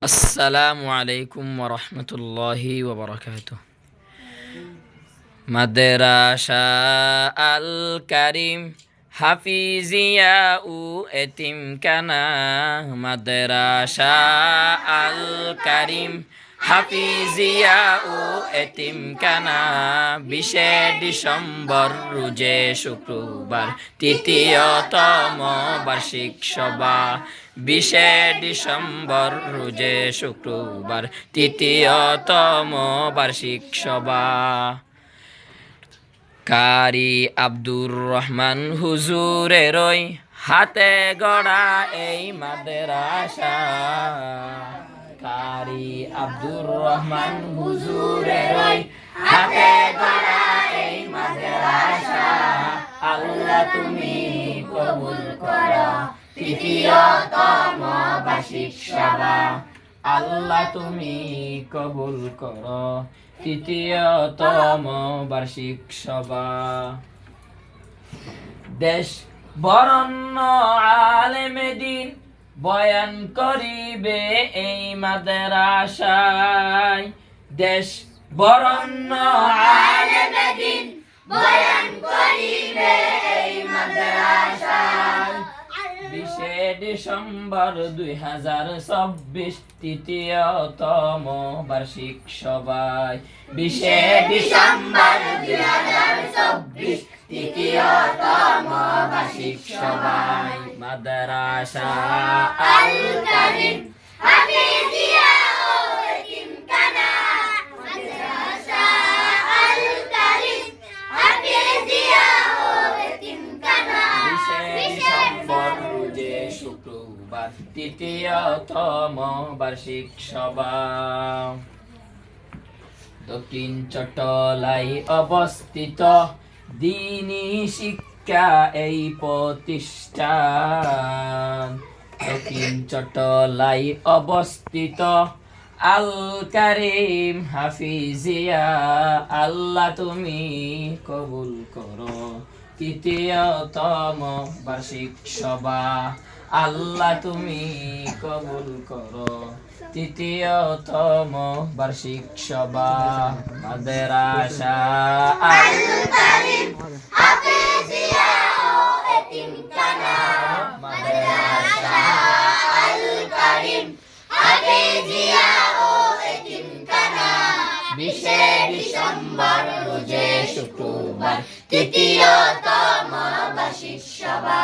আসসালামু আলাইকুম ওরহমতুল্লাহি ওবরাকাতুহ। মাদ্রাসা আল কারিম হাফিজিয়া উ এতিমখানা। মাদ্রাসা আল কারিম হাফিজিয়া উ এতিমখানা। 20 ডিসেম্বর রোজে শুক্রবার, তৃতীয়তম বার্ষিক সভা। 20 ডিসেম্বর রোজে শুক্রবার, তৃতীয়তম বার্ষিক সভা। কারি আব্দুর রহমান হুজুরেরই হাতে গড়া এই মাদ্রাসা। কারি আব্দুর রহমান হুজুরেরই হাতে গড়া এই মাদ্রাসা। আল্লাহ তুমি কবুল করো তৃতীয়তম বার্ষিক সভা। আল্লাহ তুমি কবুল করো তৃতীয়তম বার্ষিক সভা। দেশ বরণ্য আলেমে দ্বীন বয়ান করিবে এই মাদ্রাসায়। দেশ বরণ্য আলেমে দ্বীন বয়ান করিবে এই মাদ্রাসায়। 20 ডিসেম্বর 2024, তৃতীয়তম বার্ষিক সভায়। 20 ডিসেম্বর 2024, তৃতীয়তম বার্ষিক সভায়। মাদ্রাসা আল কারিম হাফিজিয়া ও এতিমখানা। মাদ্রাসা আল কারিম হাফিজিয়া ও এতিমখানা। 20 ডিসেম্বর রোজে শুক্রবার, তৃতীয়তম বার্ষিক সভা। দক্ষিণ চট্টলাই অবস্থিত দ্বীনি শিক্ষা এই প্রতিষ্ঠান। দক্ষিণ চট্টলাই অবস্থিত আল কারিম হাফিজিয়া। আল্লাহ তুমি কবুল করো তৃতীয়তম বার্ষিক সভা। আল্লাহ তুমি কবুল করো তৃতীয়তম বার্ষিক সভা। মাদ্রাসা আল কারিম হাফিজিয়া ও এতিমখানা। মাদ্রাসা আল কারিম হাফিজিয়া ও এতিমখানা। 20 ডিসেম্বর রোজে শুক্রবার, তৃতীয়তম বার্ষিক সভা।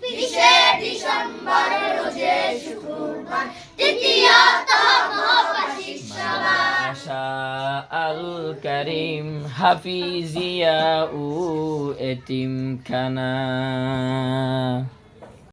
20 ডিসেম্বর রোজে শুক্রবার, তৃতীয়তম বার্ষিক সভা। মাদ্রাসা আল কারিম হাফিজিয়া ও এতিমখানা।